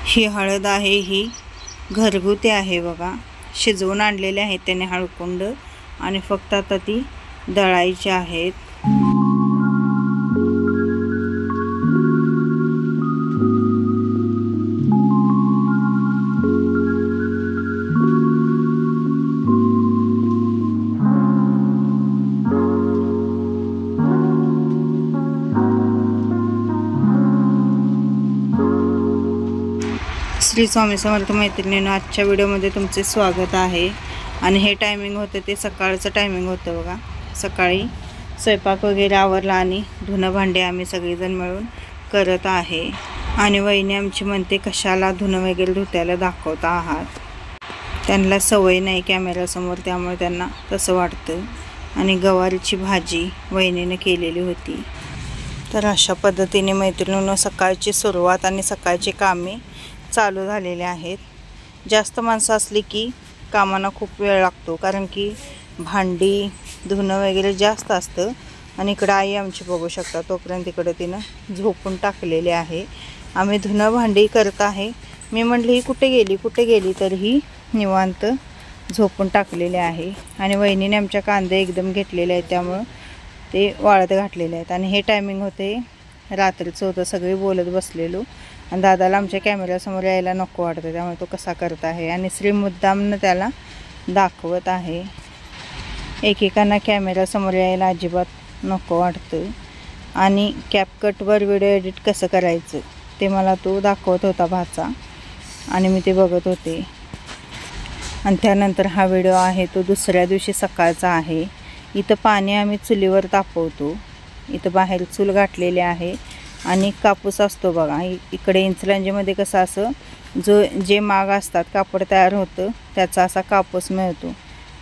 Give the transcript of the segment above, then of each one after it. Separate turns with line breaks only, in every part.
ही हळद आहे, ही घरगुती आहे बघा. शिजवून आणलेले आहेत त्याने हळकुंड आणि फक्त आता ती दळायची आहेत. श्री स्वामी समर्थ मैत्रिणींनो, आजच्या व्हिडिओमध्ये तुमचे स्वागत आहे. आणि हे टायमिंग होतं ते सकाळचं टायमिंग होतं बघा. सकाळी स्वयंपाक वगैरे आवरला आणि धुणं भांडे आम्ही सगळेजण मिळून करत आहे. आणि वहिनी आमची म्हणते कशाला धुणं वगैरे धुत्याला दाखवता आहात. त्यांना सवय नाही कॅमेऱ्यासमोर, त्यामुळे त्यांना तसं वाटतं. आणि गवारीची भाजी वहिनीने केलेली होती. तर अशा पद्धतीने मैत्रिणींनो सकाळची सुरुवात आणि सकाळची कामे चालू झालेले आहेत. जास्त माणसं असली की कामांना खूप वेळ लागतो, कारण की भांडी धुणं वगैरे जास्त असतं. आणि इकडं आई आमची बघू शकता, तोपर्यंत इकडं तिनं झोपून टाकलेले आहे. आम्ही धुणं भांडी करत आहे. मी म्हटलं ही कुठे गेली तर ही निवांत झोपून टाकलेले आहे. आणि वहिनीने आमच्या कांदे एकदम घेतलेले आहेत, त्यामुळं ते वाळत घातलेले आहेत. आणि हे टायमिंग होते रात्रीचं होतं, सगळे बोलत बसलेलो. आणि दादाला आमच्या कॅमेऱ्यासमोर यायला नको वाटतं, त्यामुळे तो कसा करत आहे. आणि श्री मुद्दामनं त्याला दाखवत आहे. एकेकांना कॅमेऱ्यासमोर यायला अजिबात नको वाटतं. आणि कॅपकटवर व्हिडिओ एडिट कसं करायचं ते मला तो दाखवत होता भाचा, आणि मी ते बघत होते. आणि त्यानंतर हा व्हिडिओ आहे तो दुसऱ्या दिवशी सकाळचा आहे. इथं पाणी आम्ही चुलीवर तापवतो. इथं बाहेर चूल गाठलेली आहे. आणि कापूस असतो बघा. इकडे इचलकरंजीमध्ये कसं असं जे माग असतात कापड तयार होतं त्याचा असा कापूस मिळतो.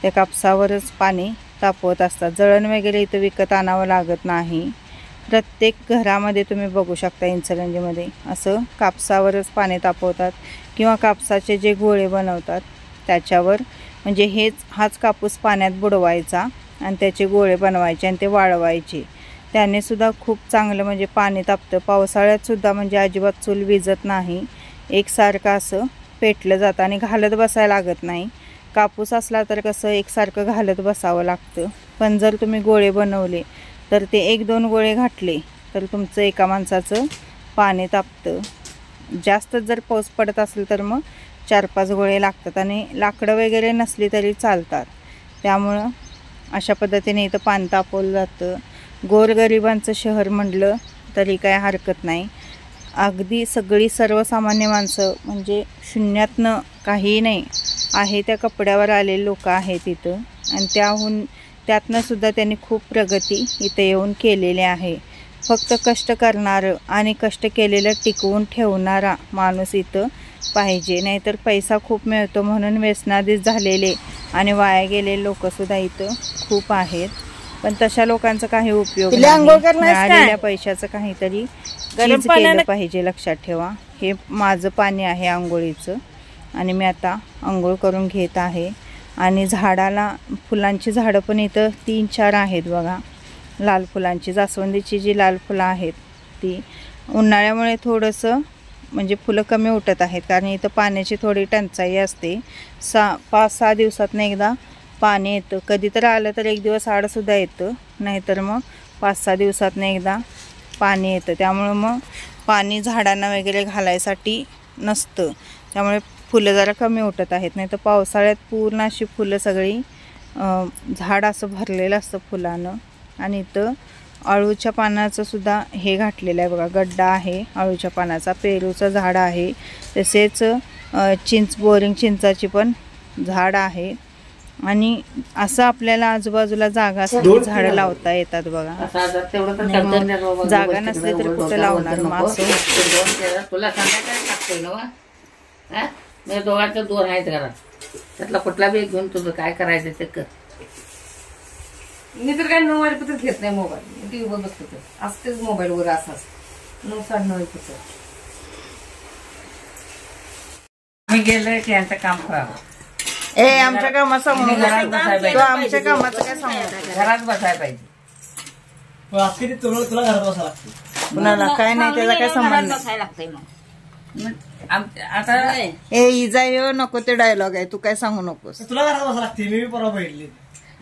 त्या कापसावरच पाणी तापवत असतात. जळण वगैरे इथं विकत आणावं लागत नाही. प्रत्येक घरामध्ये तुम्ही बघू शकता इचलकरंजीमध्ये असं कापसावरच पाणी तापवतात. किंवा कापसाचे जे गोळे बनवतात त्याच्यावर, म्हणजे हाच कापूस पाण्यात बुडवायचा आणि त्याचे गोळे बनवायचे आणि ते वाळवायचे. त्याने सुद्धा खूप चांगलं म्हणजे पाणी तापतं. पावसाळ्यात सुद्धा म्हणजे अजिबात चूल विजत नाही. एकसारखं असं पेटलं जातं आणि घालत बसायला लागत नाही. कापूस असला तर कसं एकसारखं घालत बसावं लागतं. पण जर तुम्ही गोळे बनवले तर ते 1-2 गोळे घातले तर तुमचं एका माणसाचं पाणी तापतं. जास्त जर पाऊस पडत असेल तर मग 4-5 गोळे लागतात. आणि लाकडं वगैरे नसली तरी चालतात. त्यामुळं अशा पद्धतीने इथं पाणी तापवलं जातं. गोरगरिबांचं शहर म्हटलं तरी काय हरकत नाही. अगदी सगळी सर्वसामान्य माणसं, म्हणजे शून्यातनं काही नाही आहे त्या कपड्यावर आलेले लोक आहेत इथं. आणि त्यातनं सुद्धा त्यांनी खूप प्रगती इथं येऊन केलेली आहे. फक्त कष्ट करणारं आणि कष्ट केलेलं टिकवून ठेवणारा माणूस इथं पाहिजे. नाहीतर पैसा खूप मिळतो म्हणून व्यसनाधीश झालेले आणि वाया गेलेले लोकसुद्धा इथं खूप आहेत. पण तशा लोकांचा काही उपयोग नाही. मिळालेल्या पैशाचं काहीतरी चीज केलं पाहिजे. लक्षात ठेवा, हे माझं पाणी आहे आंघोळीचं. आणि मी आता आंघोळ करून घेत आहे. आणि झाडाला फुलांची झाडं पण इथं 3-4 आहेत बघा. लाल फुलांची, जास्वंदीची जी लाल फुलं आहेत ती उन्हाळ्यामुळे थोडंसं म्हणजे फुलं कमी उठत आहेत, कारण इथं पाण्याची थोडी टंचाई असते. 5-6 दिवसातनं एकदा पाणी येतं. कधी तर आलं तर 1 दिवस आडसुद्धा येतं, नाहीतर मग 5-6 दिवसातनं एकदा पाणी येतं. त्यामुळं मग पाणी झाडांना वगैरे घालायसाठी नसतं, त्यामुळे फुलं जरा कमी उठत आहेत. नाही तर पावसाळ्यात पूर्ण अशी फुलं सगळी झाड असं भरलेलं असतं फुलानं. आणि इथं अळूच्या पानाचं सुद्धा हे घातलेलं आहे बघा, गड्डा आहे अळूच्या पानाचा. पेरूचं झाड आहे, तसेच बोरिंग चिंचाची पण झाड आहे. आणि असं आपल्याला आजूबाजूला जागा असली झाडं लावता येतात बघा. जागा नसली तर कुठं लावणार मग असं.
तुला संध्याकाळी टाकतोय ना, मी दोघांचं 2 आहेत घरात, त्यातला कुठला बी घेऊन तुझं काय करायचं ते कर. मी तर काय 9 वाजेपर्यंत घेत नाही मोबाईल. टीव्ही बघत बसतो असतेच मोबाईलवर. असाच 9-9:30 वाजेपर्यंत मी गेलं की यांचं काम खराब.
आमच्या कामाचं आमच्या कामाचं काय सांगू,
घरात बसायला पाहिजे.
कुणाला काय नाही, त्याचा काय संबंध
बसायला लागतंय. मग आता
ए इजा यो नको ते डायलॉग आहे, तू काय सांगू नकोस.
तुला घरात बसा लागते, मी परवा बघितली.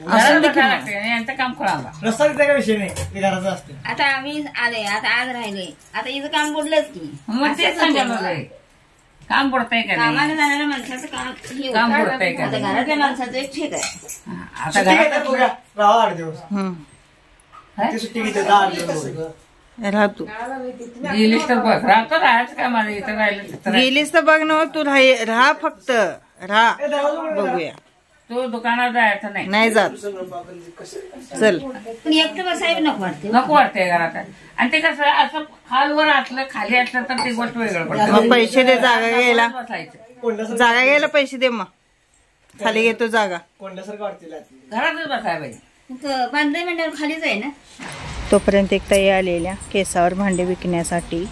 घरात बसायला लागते आणि यांचं काम खोळावा.
रस्ता तिथे काय विषय नाही, ते घराचं असते.
आता आम्ही आले, आता आज राहिले, आता इथं काम बुडलंच की.
मग तेच सांगायला काम पडतंय का नाही?
कामाला जाणाऱ्या माणसाचं काम हे होतं.
काम पडतंय का
आता
नाही?
घरातल्या माणसाचं एक ठीक आहे.
आता
सुट्टी घेतात
घरात
बघा, राहा 8 दिवस.
काय?
ती सुट्टी घेते 8 दिवस.
राह तू
गेलीस तर बघ, राहतो राहायचं का माझं इथं राहिलं तर
गेलीस तर बघ ना, तू राहा फक्त राहा, बघूया.
तो दुकानात जायचं नाही.
नाही जात, चल.
पण एकटं बसायला नको वाटते.
नको वाटतंय घरात. आणि ते कसं असं खालवर असलं खाली असलं तर ती गोष्ट वेगळं पडतं.
मग पैसे दे जागा घ्यायला,
कोंड्यासारखं
जागा घ्यायला पैसे दे, मग खाली घेतो जागा.
कोंड्यासारखं वाटते.
घरातच बसाय पाहिजे.
बांधले म्हणल्यावर खालीच आहे ना.
तोपर्यंत एक ताई आलेल्या केसावर भांडे विकण्यासाठी.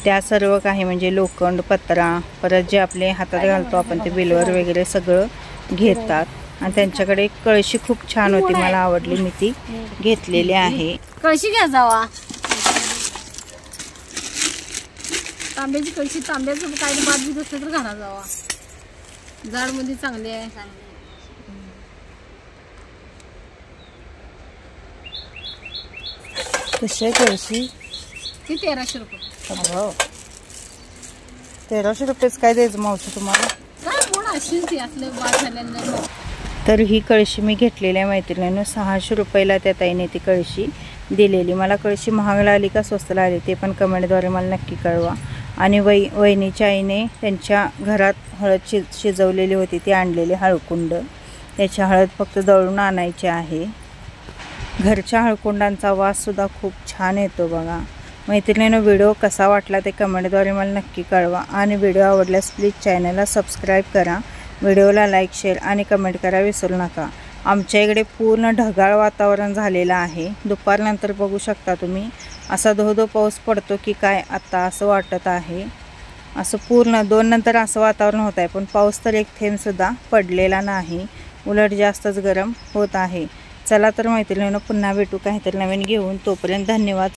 त्या सर्व काही म्हणजे लोखंड, पत्रा, परत जे आपले हातात घालतो आपण ते बिलवर वगैरे सगळं घेतात. आणि त्यांच्याकडे एक कळशी खूप छान होती, मला आवडली, मी ती घेतलेली आहे.
कळशी घ्या जावा, तांब्याची कळशी. तांब्याचं काय बाद बीत असलं तर घाला जावा, जाड मध्ये चांगली आहे.
कशी आहे कळशी?
ती 1300 रुपये.
हो, 1300 रुपयेच काय द्यायचं मावशी तुम्हाला?
काय कोण असेल ती असलं बाद झाल्यानं.
तर ही कळशी मी घेतलेल्या मैत्रिणीनं 600 रुपयाला त्या ताईने ती कळशी दिलेली. मला कळशी महागला आली का स्वस्तला आली ते पण कमेंटद्वारे मला नक्की कळवा. आणि वहिनीच्या आईने त्यांच्या घरात हळद शिजवलेली होती, ती आणलेली हळकुंड. त्याची हळद फक्त दळून आणायची आहे. घरच्या हळकुंडांचा वाससुद्धा खूप छान येतो बघा. मैत्रिणीनं व्हिडिओ कसा वाटला ते कमेंटद्वारे मला नक्की कळवा. आणि व्हिडिओ आवडल्यास प्लीज चॅनलला सबस्क्राईब करा, व्हिडिओला लाईक, शेअर आणि कमेंट करा विसरू नका. आमच्या इकडे पूर्ण ढगाळ वातावरण झालेलं आहे. दुपारनंतर बघू शकता तुम्ही, असा धो पाऊस पडतो की काय आत्ता असं वाटत आहे. असं पूर्ण 2 नंतर असं वातावरण होत आहे, पण पाऊस तर एक थेंबसुद्धा पडलेला नाही. उलट जास्तच गरम होत आहे. चला तर मैत्रिणींनो, पुन्हा भेटू काहीतरी नवीन घेऊन. तोपर्यंत धन्यवाद.